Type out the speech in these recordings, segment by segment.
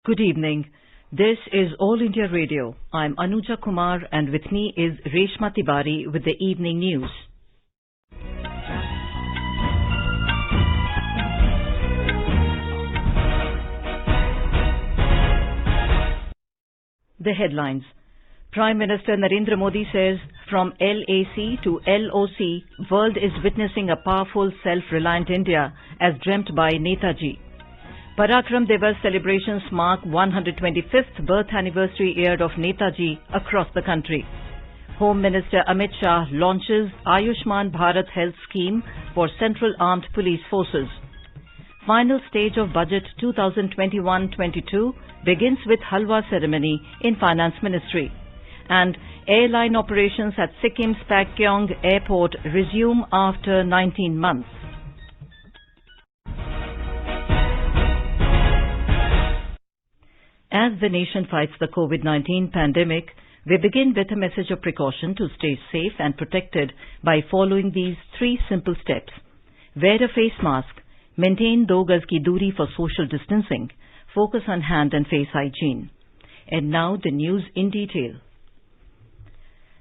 Good evening. This is All India Radio. I'm Anuja Kumar and with me is Reshma Tibari with the evening news. The headlines. Prime Minister Narendra Modi says, from LAC to LOC, world is witnessing a powerful self-reliant India as dreamt by Netaji. Parakram Divas celebrations mark 125th birth anniversary year of Netaji across the country. Home Minister Amit Shah launches Ayushman Bharat Health Scheme for Central Armed Police Forces. Final stage of Budget 2021-22 begins with Halwa ceremony in Finance Ministry. And airline operations at Sikkim's Pakyong Airport resume after 19 months. As the nation fights the COVID-19 pandemic, we begin with a message of precaution to stay safe and protected by following these 3 simple steps. Wear a face mask, maintain 2 gaz ki doori for social distancing, focus on hand and face hygiene. And now the news in detail.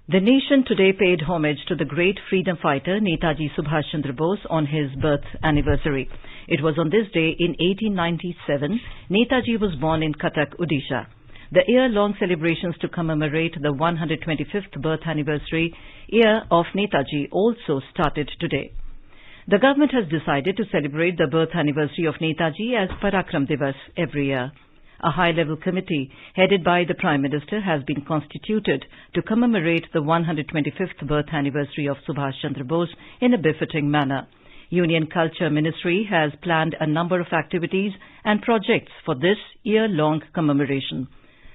The nation today paid homage to the great freedom fighter Netaji Subhash Chandra Bose on his birth anniversary. It was on this day in 1897 Netaji was born in Cuttack, Odisha. The year-long celebrations to commemorate the 125th birth anniversary year of Netaji also started today. The government has decided to celebrate the birth anniversary of Netaji as Parakram Divas every year. A high-level committee headed by the Prime Minister has been constituted to commemorate the 125th birth anniversary of Subhash Chandra Bose in a befitting manner. Union Culture Ministry has planned a number of activities and projects for this year-long commemoration.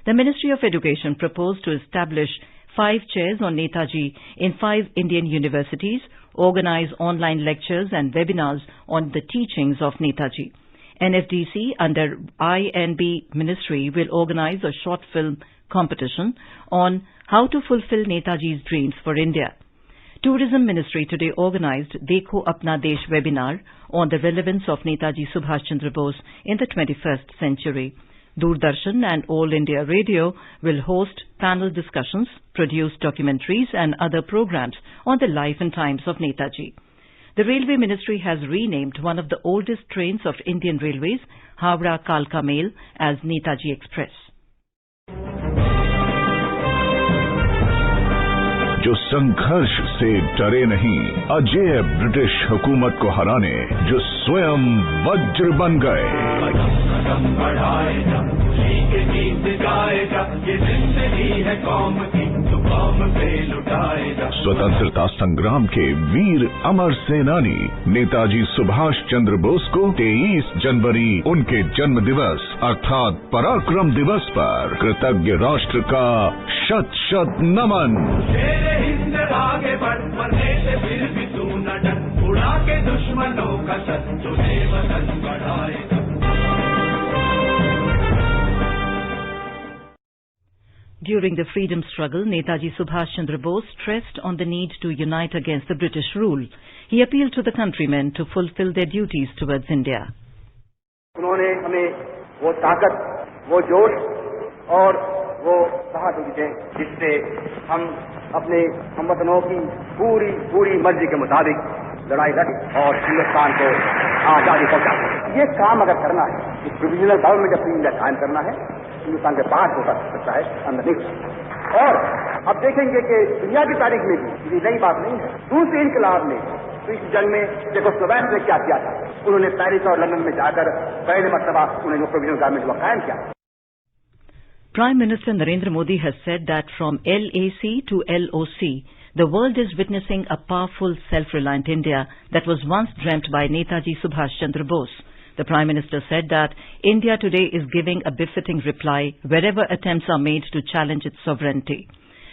The Ministry of Education proposed to establish 5 chairs on Netaji in 5 Indian universities, organize online lectures and webinars on the teachings of Netaji. NFDC under INB Ministry will organize a short film competition on how to fulfill Netaji's dreams for India. Tourism Ministry today organized Dekho Apna Desh webinar on the relevance of Netaji Subhash Chandra Bose in the 21st century. Doordarshan and All India Radio will host panel discussions, produce documentaries and other programs on the life and times of Netaji. The Railway Ministry has renamed one of the oldest trains of Indian Railways, Howrah-Kalka Mail, as Netaji Express. जो संघर्ष से डरे नहीं, अजेय British हुकूमत को हराने जो स्वयं वज्र बन गए। कदम बढ़ाएगा, खुशी के गीत गाएगा, ये जिंदगी है कौम की, तो कौम पे लुटाएगा। स्वतंत्रता संग्राम के वीर अमर सेनानी नेताजी सुभाष चंद्र बोस को 23 जनवरी उनके जन्म दिवस अर्थात पराक्रम दिवस पर कृतज्ञ राष्ट्र का शत-शत नमन। आगे बढ़, मरने से फिर भी तू न डर, उड़ा के दुश्मनों का सर, तुझे वतन बढ़ाएगा। During the freedom struggle, Netaji Subhash Chandra Bose stressed on the need to unite against the British rule. He appealed to the countrymen to fulfill their duties towards India. उन्होंने हमें वो ताकत, वो जोश और वो बहादुरी दें जिससे हम अपने हमवतनों की पूरी मर्जी के मुताबिक लड़ाई लड़े और हिंदुस्तान को आजादी पहुंचा। ये काम अगर करना है, इस प्रोविजनल गवर्नमेंट ऑफ इंडिया कायम करना है, हिंदुस्तान के बाहर हो सकता है, अंदर नहीं। और अब देखेंगे कि दुनिया की तारीख में भी ये नई बात नहीं है। दूसरे इनकलाब में तो इस जंग में देखो स्लोवेनिया ने क्या किया था, उन्होंने पेरिस और लंदन में जाकर पहले मरतबा उन्होंने प्रोविजनल गवर्नमेंट को कायम किया। Prime Minister Narendra Modi has said that from LAC to LOC, the world is witnessing a powerful self-reliant India that was once dreamt by Netaji Subhash Chandra Bose. The Prime Minister said that India today is giving a befitting reply wherever attempts are made to challenge its sovereignty.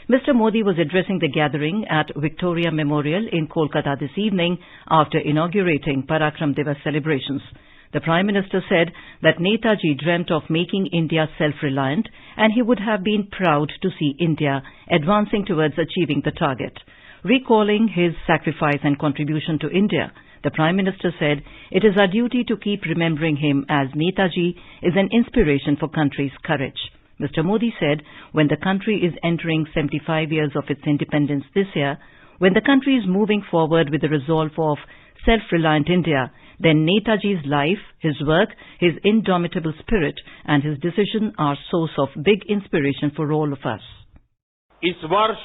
Mr. Modi was addressing the gathering at Victoria Memorial in Kolkata this evening after inaugurating Parakram Divas celebrations. The Prime Minister said that Netaji dreamt of making India self-reliant and he would have been proud to see India advancing towards achieving the target. Recalling his sacrifice and contribution to India, The Prime Minister said it is our duty to keep remembering him as Netaji is an inspiration for country's courage. Mr. Modi said when the country is entering 75 years of its independence this year, when the country is moving forward with the resolve of self-reliant India, then Netaji's life, his work, his indomitable spirit and his decision are source of big inspiration for all of us. इस वर्ष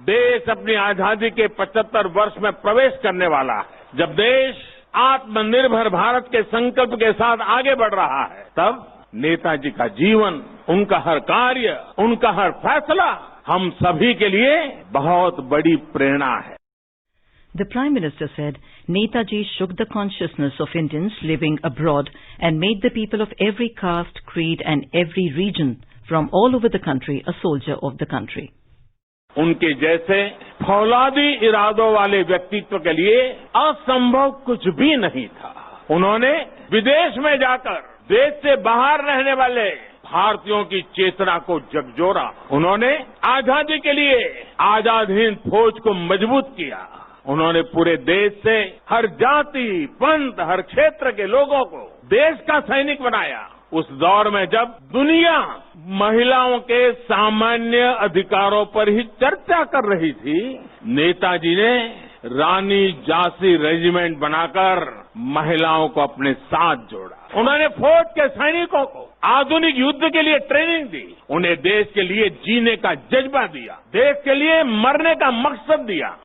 देश अपनी आजादी के 75 वर्ष में प्रवेश करने वाला है। जब देश आत्मनिर्भर भारत के संकल्प के साथ आगे बढ़ रहा है, तब नेताजी का जीवन, उनका हर कार्य, उनका हर फैसला हम सभी के लिए बहुत बड़ी प्रेरणा है। The Prime Minister said Netaji shook the consciousness of Indians living abroad and made the people of every caste, creed and every region from all over the country a soldier of the country. उनके जैसे फौलादी इरादों वाले व्यक्तित्व के लिए असंभव कुछ भी नहीं था। उन्होंने विदेश में जाकर देश से बाहर रहने वाले भारतीयों की चेतना को झकझोरा। उन्होंने आजादी के लिए आजाद हिंद फौज को मजबूत किया। उन्होंने पूरे देश से हर जाति, पंथ, हर क्षेत्र के लोगों को देश का सैनिक बनाया। उस दौर में जब दुनिया महिलाओं के सामान्य अधिकारों पर ही चर्चा कर रही थी, नेताजी ने रानी झांसी रेजिमेंट बनाकर महिलाओं को अपने साथ जोड़ा। उन्होंने फौज के सैनिकों को आधुनिक युद्ध के लिए ट्रेनिंग दी। उन्हें देश के लिए जीने का जज्बा दिया, देश के लिए मरने का मकसद दिया।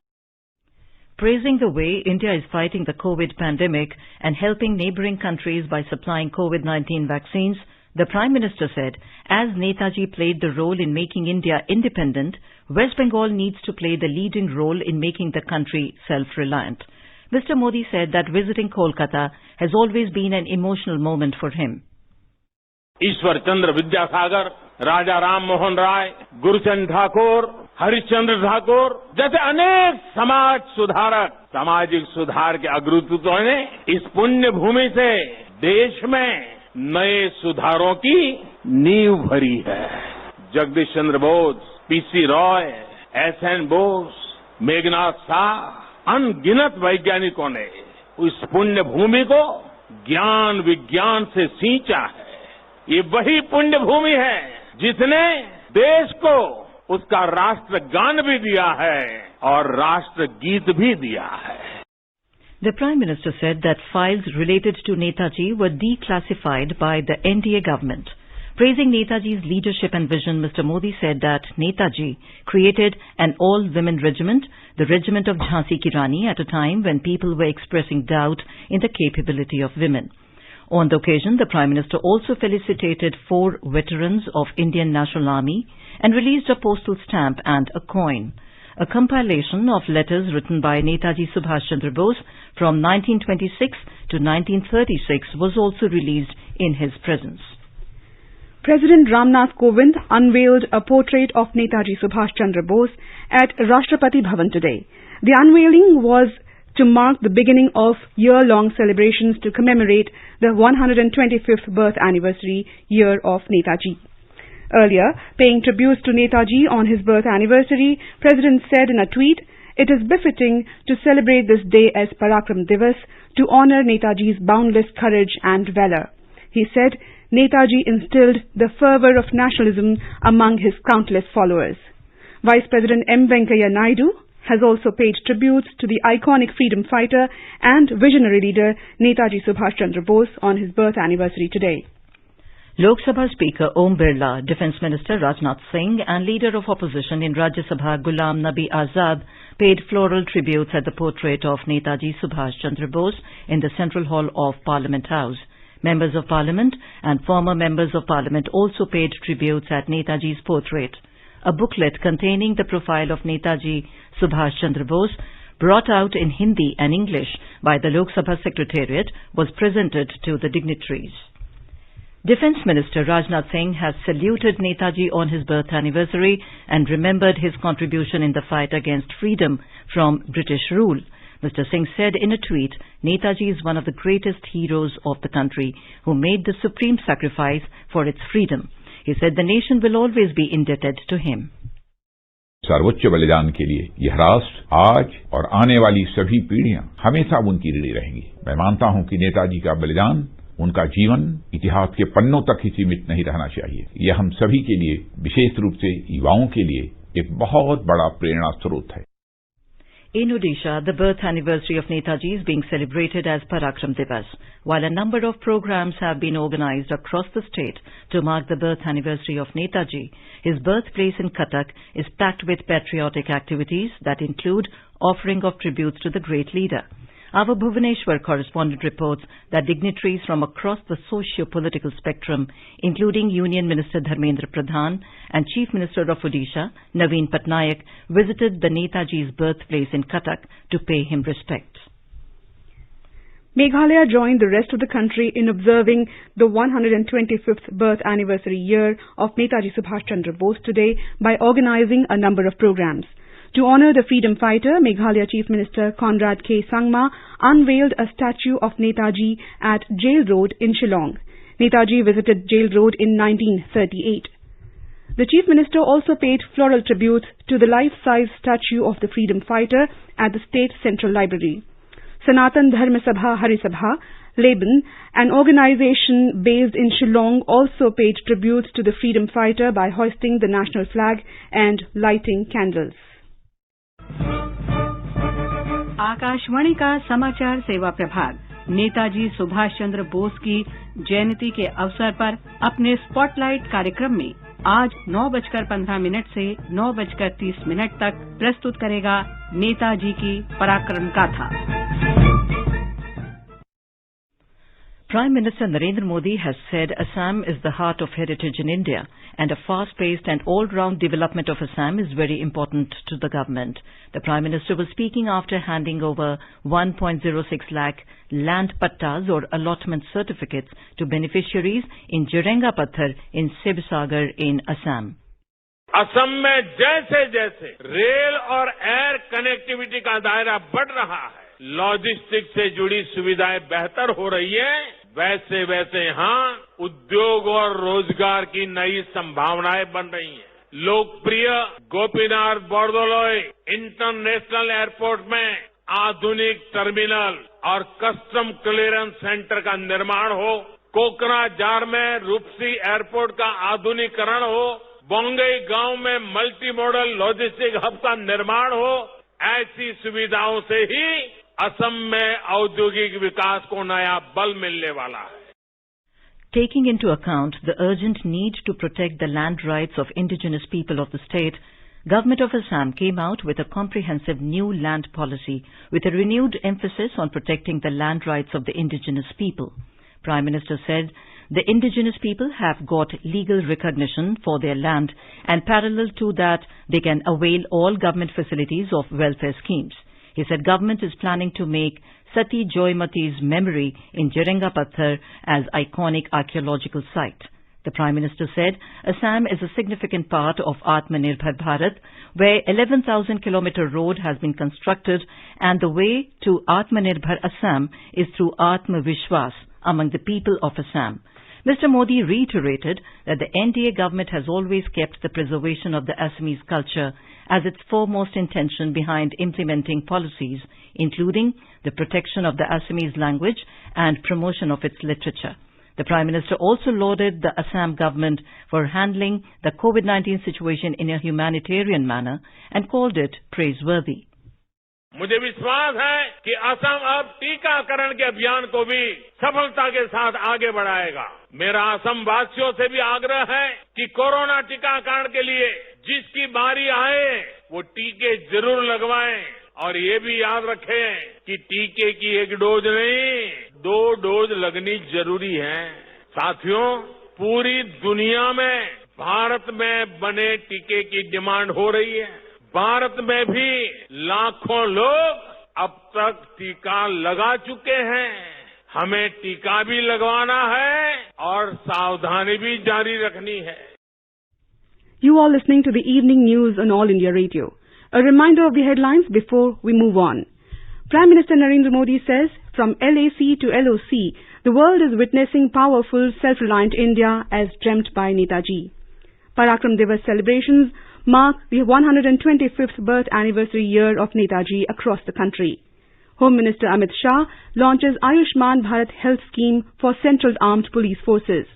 Praising the way India is fighting the COVID pandemic and helping neighboring countries by supplying COVID-19 vaccines, the Prime Minister said, as Netaji played the role in making India independent, West Bengal needs to play the leading role in making the country self-reliant. Mr. Modi said that visiting Kolkata has always been an emotional moment for him. Ishwar Chandra Vidyasagar, राजा राम मोहन राय, गुरुचंद ठाकुर, हरिश्चंद्र ठाकुर जैसे अनेक समाज सुधारक, सामाजिक सुधार के अग्रदूतों ने इस पुण्य भूमि से देश में नए सुधारों की नींव भरी है। जगदीश चंद्र बोस, पीसी रॉय, एसएन बोस, मेघनाथ शाह, अनगिनत वैज्ञानिकों ने इस पुण्य भूमि को ज्ञान विज्ञान से सींचा है। ये वही पुण्य भूमि है जिसने देश को उसका राष्ट्रगान भी दिया है और राष्ट्रगीत भी दिया है। The Prime Minister said that files related to Netaji were declassified by the NDA government. Praising Netaji's leadership and vision, Mr. Modi said that Netaji created an all-women regiment, the regiment of Jhansi Ki Rani, at a time when people were expressing doubt in the capability of women. On the occasion, the Prime Minister also felicitated 4 veterans of Indian National Army and released a postal stamp and a coin. A compilation of letters written by Netaji Subhash Chandra Bose from 1926 to 1936 was also released in his presence. President Ramnath Kovind unveiled a portrait of Netaji Subhash Chandra Bose at Rashtrapati Bhavan today. The unveiling was to mark the beginning of year-long celebrations to commemorate the 125th birth anniversary year of Netaji. Earlier, paying tributes to Netaji on his birth anniversary, President said in a tweet, "It is befitting to celebrate this day as Parakram Divas to honor Netaji's boundless courage and valor." He said Netaji instilled the fervor of nationalism among his countless followers. Vice President M. Venkaiah Naidu has also paid tributes to the iconic freedom fighter and visionary leader Netaji Subhash Chandra Bose on his birth anniversary today. Lok Sabha Speaker Om Birla, Defence Minister Rajnath Singh and Leader of Opposition in Rajya Sabha Ghulam Nabi Azad paid floral tributes at the portrait of Netaji Subhash Chandra Bose in the Central Hall of Parliament House. Members of Parliament and former Members of Parliament also paid tributes at Netaji's portrait. A booklet containing the profile of Netaji Subhash Chandra Bose, brought out in Hindi and English by the Lok Sabha Secretariat, was presented to the dignitaries. Defence Minister Rajnath Singh has saluted Netaji on his birth anniversary and remembered his contribution in the fight against freedom from British rule. Mr. Singh said in a tweet, Netaji is one of the greatest heroes of the country who made the supreme sacrifice for its freedom. He said the nation will always be indebted to him. सर्वोच्च बलिदान के लिए यह राष्ट्र आज और आने वाली सभी पीढ़ियां हमेशा उनकी ऋणी रहेंगी। मैं मानता हूं कि नेताजी का बलिदान, उनका जीवन इतिहास के पन्नों तक ही सीमित नहीं रहना चाहिए। यह हम सभी के लिए, विशेष रूप से युवाओं के लिए, एक बहुत बड़ा प्रेरणा स्रोत है। In Odisha, the birth anniversary of Netaji is being celebrated as Parakram Divas. While a number of programs have been organized across the state to mark the birth anniversary of Netaji, his birthplace in Cuttack is packed with patriotic activities that include offering of tributes to the great leader. Our Bhubaneswar correspondent reports that dignitaries from across the socio-political spectrum, including Union Minister Dharmendra Pradhan and Chief Minister of Odisha, Naveen Patnaik, visited the Netaji's birthplace in Cuttack to pay him respects. Meghalaya joined the rest of the country in observing the 125th birth anniversary year of Netaji Subhash Chandra Bose today by organizing a number of programs. To honor the freedom fighter, Meghalaya Chief Minister Conrad K. Sangma unveiled a statue of Netaji at Jail Road in Shillong. Netaji visited Jail Road in 1938. The Chief Minister also paid floral tributes to the life-size statue of the freedom fighter at the State Central Library. Sanatan Dharma Sabha Harisabha, Laban, an organization based in Shillong, also paid tributes to the freedom fighter by hoisting the national flag and lighting candles. Akashvani का समाचार सेवा प्रभाग नेताजी सुभाष चंद्र बोस की जयंती के अवसर पर अपने spotlight कार्यक्रम में आज 9:15 से 9:30 तक प्रस्तुत करेगा नेताजी की पराक्रम गाथा। Prime Minister Narendra Modi has said Assam is the heart of heritage in India and a fast-paced and all-round development of Assam is very important to the government. The Prime Minister was speaking after handing over 1.06 lakh land pattas or allotment certificates to beneficiaries in Jirengapathar in Sibsagar in Assam. Assam में जैसे जैसे rail और air connectivity का दायरा बढ़ रहा है, logistics से जुड़ी सुविधाएं बेहतर हो रही है, वैसे वैसे यहाँ उद्योग और रोजगार की नई संभावनाएं बन रही हैं। लोकप्रिय गोपीनाथ बोरदोलोई इंटरनेशनल एयरपोर्ट में आधुनिक टर्मिनल और कस्टम क्लियरेंस सेंटर का निर्माण हो, कोकराझार में रूपसी एयरपोर्ट का आधुनिकीकरण हो, बोंगई गांव में मल्टी मॉडल लॉजिस्टिक हब का निर्माण हो, ऐसी सुविधाओं से ही असम में औद्योगिक विकास को नया बल मिलने वाला है। Taking into account the urgent need to protect the land rights of indigenous people of the state, Government of Assam came out with a comprehensive new land policy with a renewed emphasis on protecting the land rights of the indigenous people. Prime Minister said the indigenous people have got legal recognition for their land and parallel to that they can avail all government facilities of welfare schemes. He said government is planning to make Sati Joymati's memory in Jirengapathar as iconic archaeological site. The Prime Minister said Assam is a significant part of Atmanirbhar Bharat, where 11,000-kilometer road has been constructed and the way to Atmanirbhar Assam is through Atma Vishwas among the people of Assam. Mr. Modi reiterated that the NDA government has always kept the preservation of the Assamese culture as its foremost intention behind implementing policies, including the protection of the Assamese language and promotion of its literature. The Prime Minister also lauded the Assam government for handling the COVID-19 situation in a humanitarian manner and called it praiseworthy. मुझे विश्वास है कि असम अब टीकाकरण के अभियान को भी सफलता के साथ आगे बढ़ाएगा। मेरा असम वासियों से भी आग्रह है कि कोरोना टीकाकरण के लिए जिसकी बारी आए वो टीके जरूर लगवाएं और ये भी याद रखें कि टीके की एक डोज नहीं 2 डोज लगनी जरूरी है। साथियों, पूरी दुनिया में भारत में बने टीके की डिमांड हो रही है। भारत में भी लाखों लोग अब तक टीका लगा चुके हैं। हमें टीका भी लगवाना है और सावधानी भी जारी रखनी है। You are listening to the evening news on All India Radio. A reminder of the headlines before we move on. Prime Minister Narendra Modi says, from LAC to LOC, the world is witnessing powerful, self-reliant India as dreamt by Netaji. Parakram Divas celebrations mark the 125th birth anniversary year of Netaji across the country. Home Minister Amit Shah launches Ayushman Bharat Health Scheme for Central Armed Police Forces.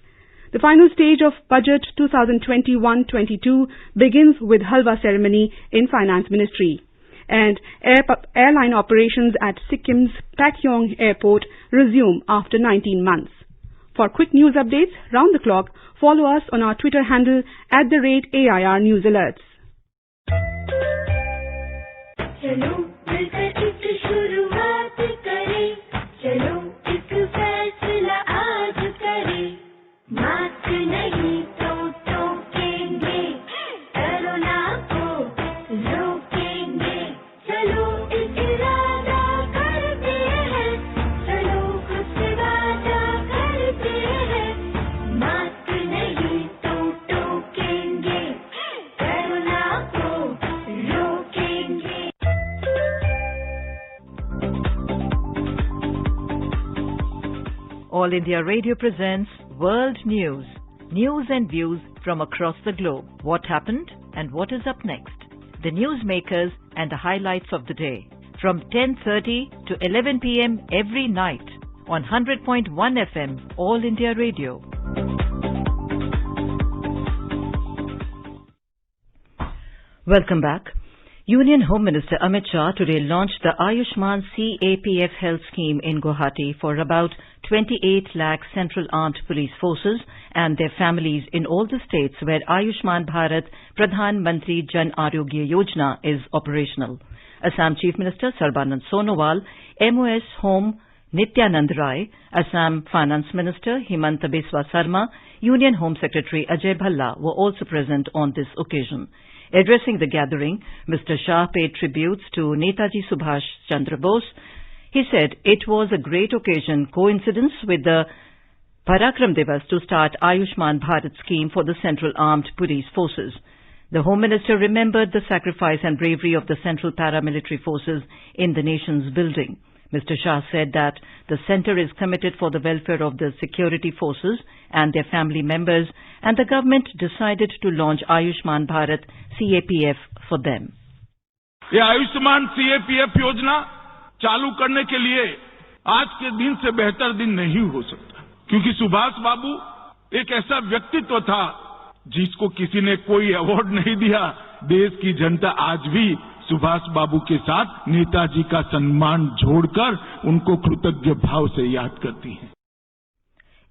The final stage of Budget 2021-22 begins with Halwa ceremony in Finance Ministry. And airline operations at Sikkim's Pakyong Airport resume after 19 months. For quick news updates round the clock, follow us on our Twitter handle @AIR News Alerts. All India Radio presents World News. News and views from across the globe. What happened and what is up next? The newsmakers and the highlights of the day. From 10:30 to 11 p.m. every night on 100.1 FM, All India Radio. Welcome back. Union Home Minister Amit Shah today launched the Ayushman CAPF health scheme in Guwahati for about 28 lakh Central Armed Police Forces and their families in all the states where Ayushman Bharat Pradhan Mantri Jan Arogya Yojana is operational. Assam Chief Minister Sarbanand Sonowal, MOS Home Nityanand Rai, Assam Finance Minister Himanta Biswa Sarma, Union Home Secretary Ajay Bhalla were also present on this occasion. Addressing the gathering, Mr. Shah paid tributes to Netaji Subhash Chandra Bose. He said it was a great occasion, coincidence with the Parakram Divas to start Ayushman Bharat scheme for the Central Armed Police Forces. The Home Minister remembered the sacrifice and bravery of the Central Paramilitary Forces in the nation's building. Mr. Shah said that the centre is committed for the welfare of the security forces and their family members, and the government decided to launch Ayushman Bharat CAPF for them. ये Ayushman CAPF योजना चालू करने के लिए आज के दिन से बेहतर दिन नहीं हो सकता, क्योंकि सुभाष बाबू एक ऐसा व्यक्तित्व था जिसको किसी ने कोई अवार्ड नहीं दिया. देश की जनता आज भी सुभाष बाबू के साथ नेताजी का सम्मान जोड़कर उनको कृतज्ञ भाव से याद करती है.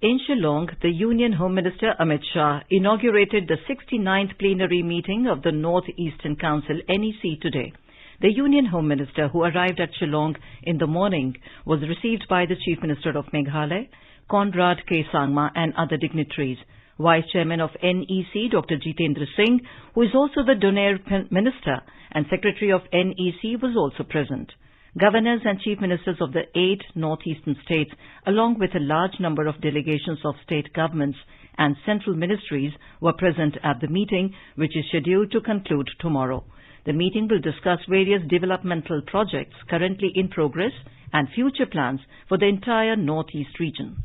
In Shillong, the Union Home Minister Amit Shah inaugurated the 69th plenary meeting of the North Eastern Council NEC today. The Union Home Minister, who arrived at Shillong in the morning, was received by the Chief Minister of Meghalaya, Conrad K. Sangma, and other dignitaries. Vice Chairman of NEC, Dr. Jitendra Singh, who is also the Donaire Minister and Secretary of NEC, was also present. Governors and Chief Ministers of the 8 northeastern states, along with a large number of delegations of state governments and central ministries, were present at the meeting, which is scheduled to conclude tomorrow. The meeting will discuss various developmental projects currently in progress and future plans for the entire northeast region.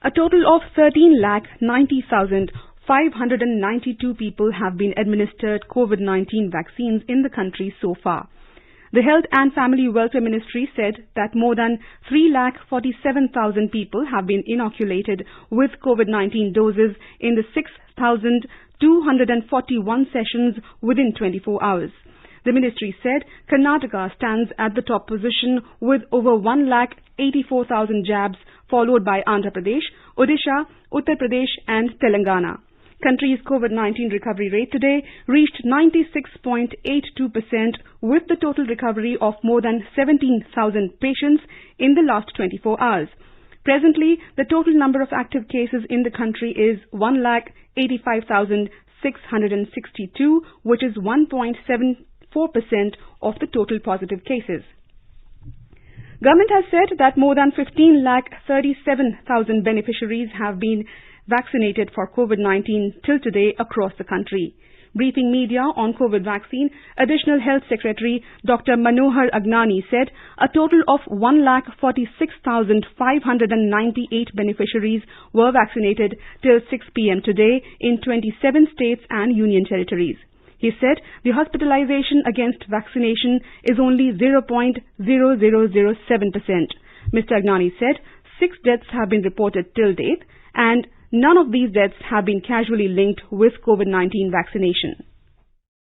A total of 13,90,592 people have been administered COVID-19 vaccines in the country so far. The Health and Family Welfare Ministry said that more than 3,47,000 people have been inoculated with COVID-19 doses in the 6,241 sessions within 24 hours. The ministry said Karnataka stands at the top position with over 1,84,000 jabs, followed by Andhra Pradesh, Odisha, Uttar Pradesh and Telangana. Country's COVID-19 recovery rate today reached 96.82% with the total recovery of more than 17,000 patients in the last 24 hours. Presently, the total number of active cases in the country is 1,85,662, which is 1.74% of the total positive cases. Government has said that more than 15,37,000 beneficiaries have been vaccinated for COVID-19 till today across the country. Briefing media on COVID vaccine, Additional Health Secretary Dr. Manohar Agnani said a total of 1,46,598 beneficiaries were vaccinated till 6 p.m. today in 27 states and union territories. He said the hospitalization against vaccination is only 0.0007%. Mr. Agnani said 6 deaths have been reported till date and none of these deaths have been causally linked with COVID-19 vaccination.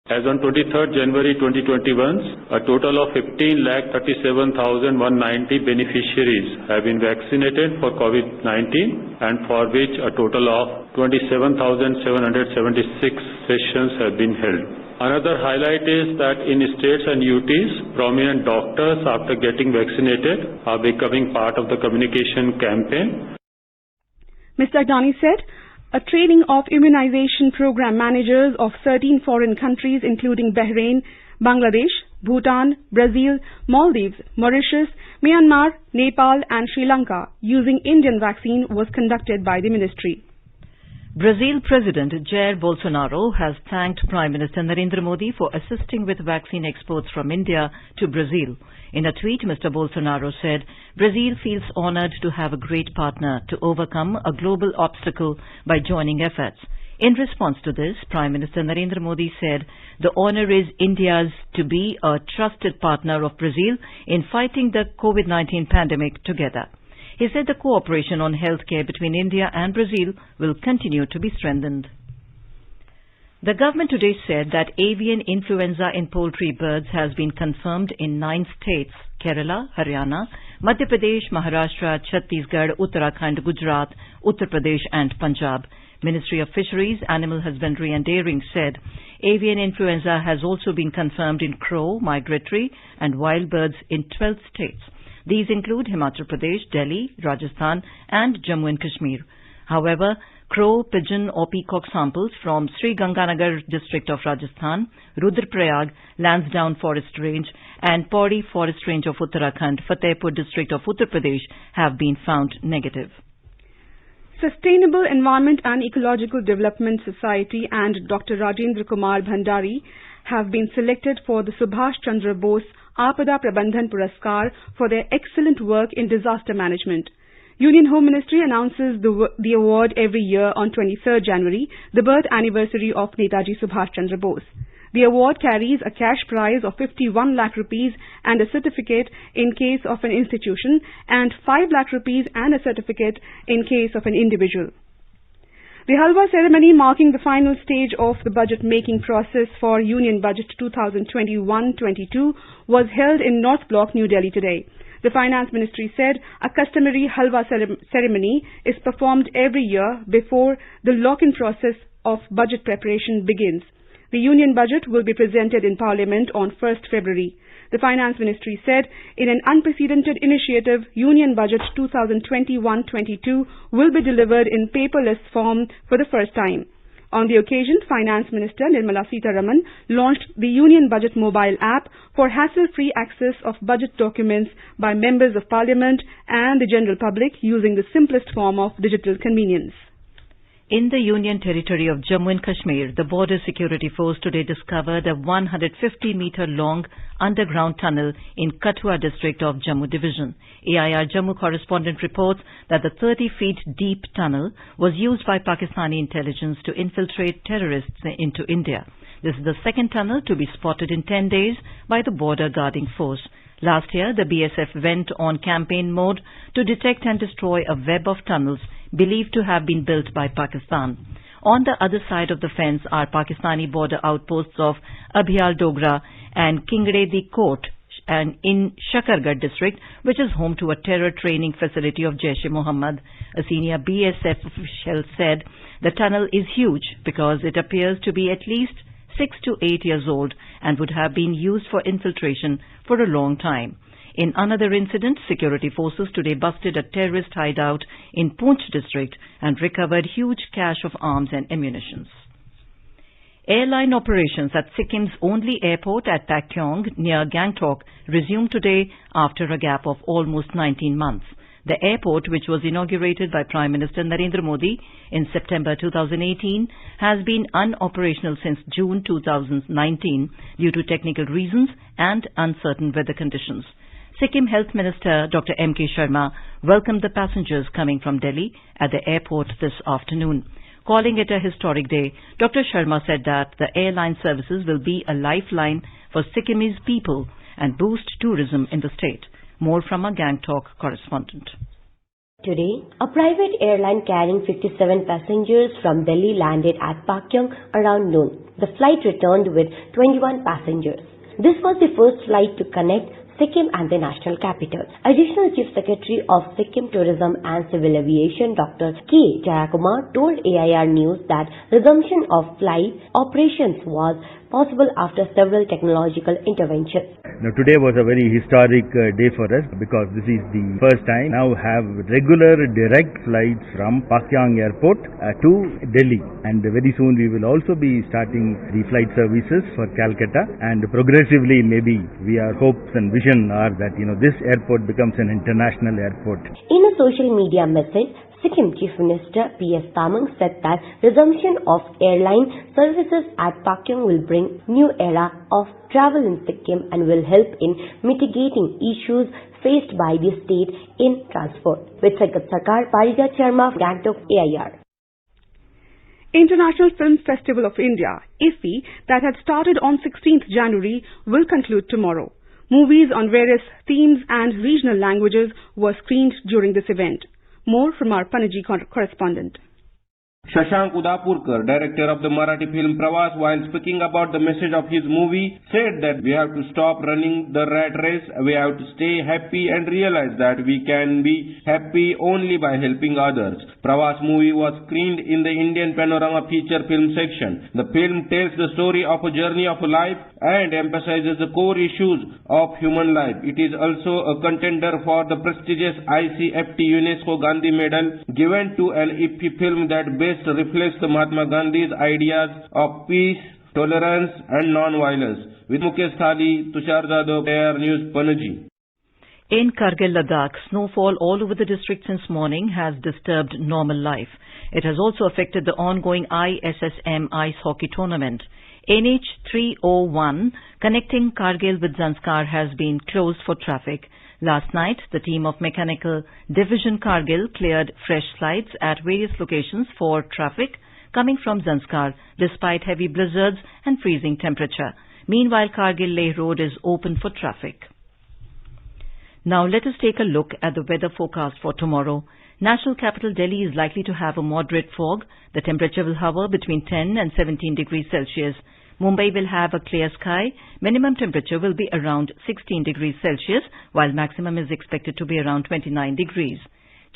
As on 23rd January 2021, a total of 15,37,190 beneficiaries have been vaccinated for COVID-19 and for which a total of 27,776 sessions have been held. Another highlight is that in states and UTs, prominent doctors after getting vaccinated are becoming part of the communication campaign. Mr. Agnani said a training of immunization program managers of 13 foreign countries including Bahrain, Bangladesh, Bhutan, Brazil, Maldives, Mauritius, Myanmar, Nepal and Sri Lanka using Indian vaccine was conducted by the ministry. Brazil President Jair Bolsonaro has thanked Prime Minister Narendra Modi for assisting with vaccine exports from India to Brazil. In a tweet, Mr. Bolsonaro said, Brazil feels honored to have a great partner to overcome a global obstacle by joining efforts. In response to this, Prime Minister Narendra Modi said, the honor is India's to be a trusted partner of Brazil in fighting the COVID-19 pandemic together. He said the cooperation on healthcare between India and Brazil will continue to be strengthened. The government today said that avian influenza in poultry birds has been confirmed in 9 states: Kerala, Haryana, Madhya Pradesh, Maharashtra, Chhattisgarh, Uttarakhand, Gujarat, Uttar Pradesh and Punjab. Ministry of Fisheries, Animal Husbandry and Dairying said avian influenza has also been confirmed in crow, migratory and wild birds in 12 states. These include Himachal Pradesh, Delhi, Rajasthan and Jammu and Kashmir. However, crow, pigeon or peacock samples from Sri Ganganagar district of Rajasthan, Rudraprayag, Lansdowne Forest Range and Pauri Forest Range of Uttarakhand, Fatehpur district of Uttar Pradesh have been found negative. Sustainable Environment and Ecological Development Society and Dr. Rajendra Kumar Bhandari have been selected for the Subhash Chandra Bose Aapada Prabandhan Puraskar for their excellent work in disaster management. Union Home Ministry announces the award every year on 23rd January, the birth anniversary of Netaji Subhash Chandra Bose. The award carries a cash prize of 51 lakh rupees and a certificate in case of an institution and 5 lakh rupees and a certificate in case of an individual. The Halwa ceremony marking the final stage of the budget making process for Union Budget 2021-22 was held in North Block, New Delhi today. The Finance Ministry said a customary Halwa ceremony is performed every year before the lock-in process of budget preparation begins. The Union Budget will be presented in Parliament on 1st February. The Finance Ministry said in an unprecedented initiative, Union Budget 2021-22 will be delivered in paperless form for the first time. On the occasion, Finance Minister Nirmala Sitharaman launched the Union Budget mobile app for hassle-free access of budget documents by members of Parliament and the general public using the simplest form of digital convenience. In the Union Territory of Jammu and Kashmir, the Border Security Force today discovered a 150-meter-long underground tunnel in Kathua district of Jammu Division. AIR Jammu correspondent reports that the 30-feet-deep tunnel was used by Pakistani intelligence to infiltrate terrorists into India. This is the second tunnel to be spotted in 10 days by the Border Guarding Force. Last year, the BSF went on campaign mode to detect and destroy a web of tunnels believed to have been built by Pakistan. On the other side of the fence are Pakistani border outposts of Abhyal Dogra and Kingre di Kot and in Shakargarh district, which is home to a terror training facility of Jaish-e-Mohammed. A senior BSF official said the tunnel is huge because it appears to be at least 6 to 8 years old and would have been used for infiltration for a long time. In another incident, security forces today busted a terrorist hideout in Poonch district and recovered huge cache of arms and ammunition. Airline operations at Sikkim's only airport at Pakyong near Gangtok resumed today after a gap of almost 19 months. The airport, which was inaugurated by Prime Minister Narendra Modi in September 2018, has been unoperational since June 2019 due to technical reasons and uncertain weather conditions. Sikkim Health Minister Dr. M.K. Sharma welcomed the passengers coming from Delhi at the airport this afternoon. Calling it a historic day, Dr. Sharma said that the airline services will be a lifeline for Sikkimese people and boost tourism in the state. More from our Gangtok correspondent. Today, a private airline carrying 57 passengers from Delhi landed at Pakyong around noon. The flight returned with 21 passengers. This was the first flight to connect Sikkim and the national capital. Additional Chief Secretary of Sikkim Tourism and Civil Aviation, Dr. K. Jayakumar, told AIR News that resumption of flight operations was possible after several technological interventions. Now, today was a very historic day for us because this is the first time now have regular direct flights from Pakyong Airport to Delhi, and very soon we will also be starting the flight services for Calcutta, and progressively maybe our hopes and vision are that this airport becomes an international airport. In a social media message, Sikkim Chief Minister P.S. Tamang said that resumption of airline services at Pakyong will bring new era of travel in Sikkim and will help in mitigating issues faced by the state in transport. With Sagat Sarkar, Parijat Sharma, Gangtok, AIR. International Film Festival of India, IFFI, that had started on 16th January will conclude tomorrow. Movies on various themes and regional languages were screened during this event. More from our Panaji correspondent. Shashank Udapurkar, director of the Marathi film Pravas, while speaking about the message of his movie, said that we have to stop running the rat race, we have to stay happy and realize that we can be happy only by helping others. Pravas movie was screened in the Indian Panorama feature film section. The film tells the story of a journey of a life and emphasizes the core issues of human life. It is also a contender for the prestigious ICFT UNESCO Gandhi Medal given to an IFFI film that best reflects the Mahatma Gandhi's ideas of peace, tolerance and non-violence. With Mukesh Thali, Tushar Jadhav, AIR News, Panaji. In Kargil, Ladakh, snowfall all over the district since morning has disturbed normal life. It has also affected the ongoing ISSM ice hockey tournament. NH 301 connecting Kargil with Zanskar has been closed for traffic. Last night, the team of Mechanical Division Kargil cleared fresh slides at various locations for traffic coming from Zanskar despite heavy blizzards and freezing temperature. Meanwhile, Kargil-Leh road is open for traffic. Now let us take a look at the weather forecast for tomorrow. National capital Delhi is likely to have a moderate fog. The temperature will hover between 10 and 17 degrees Celsius. Mumbai will have a clear sky. Minimum temperature will be around 16 degrees Celsius, while maximum is expected to be around 29 degrees.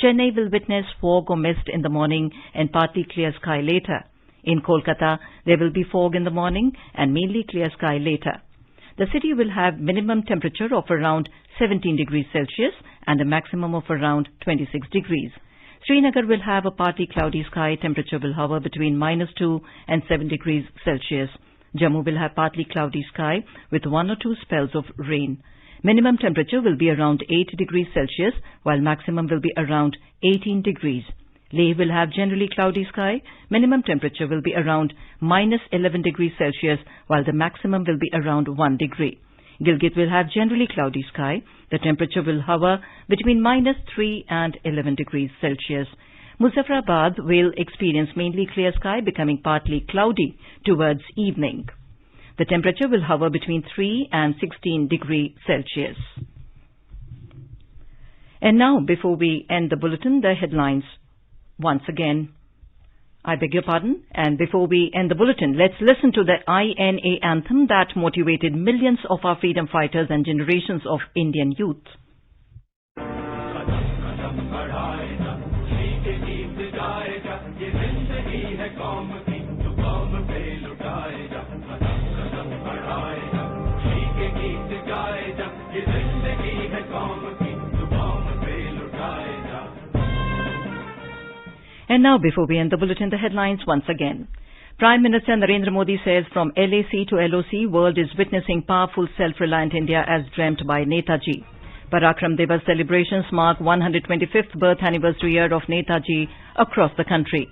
Chennai will witness fog or mist in the morning and partly clear sky later. In Kolkata, there will be fog in the morning and mainly clear sky later. The city will have minimum temperature of around 17 degrees Celsius and a maximum of around 26 degrees. Srinagar will have a partly cloudy sky. Temperature will hover between -2 and 7 degrees Celsius. Jammu will have partly cloudy sky with 1 or 2 spells of rain. Minimum temperature will be around 8 degrees Celsius, while maximum will be around 18 degrees. Leh will have generally cloudy sky. Minimum temperature will be around -11 degrees Celsius, while the maximum will be around 1 degree. Gilgit will have generally cloudy sky. The temperature will hover between -3 and 11 degrees Celsius. Muzaffarabad will experience mainly clear sky, becoming partly cloudy towards evening. The temperature will hover between 3 and 16 degrees Celsius. And now, before we end the bulletin, the headlines once again. I beg your pardon. And before we end the bulletin, let's listen to the INA anthem that motivated millions of our freedom fighters and generations of Indian youth. And now, before we end the bulletin, the headlines once again. Prime Minister Narendra Modi says from LAC to LOC, world is witnessing powerful self-reliant India as dreamt by Netaji. Parakram Divas celebrations mark 125th birth anniversary year of Netaji across the country.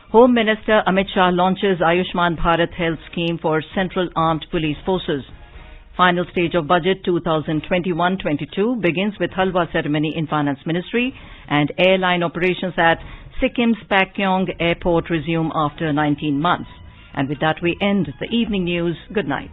Home Minister Amit Shah launches Ayushman Bharat Health Scheme for Central Armed Police Forces. Final stage of budget 2021-22 begins with Halwa ceremony in Finance Ministry, and airline operations at Sikkim's Pakyong Airport resume after 19 months. And with that we end the evening news. Good night.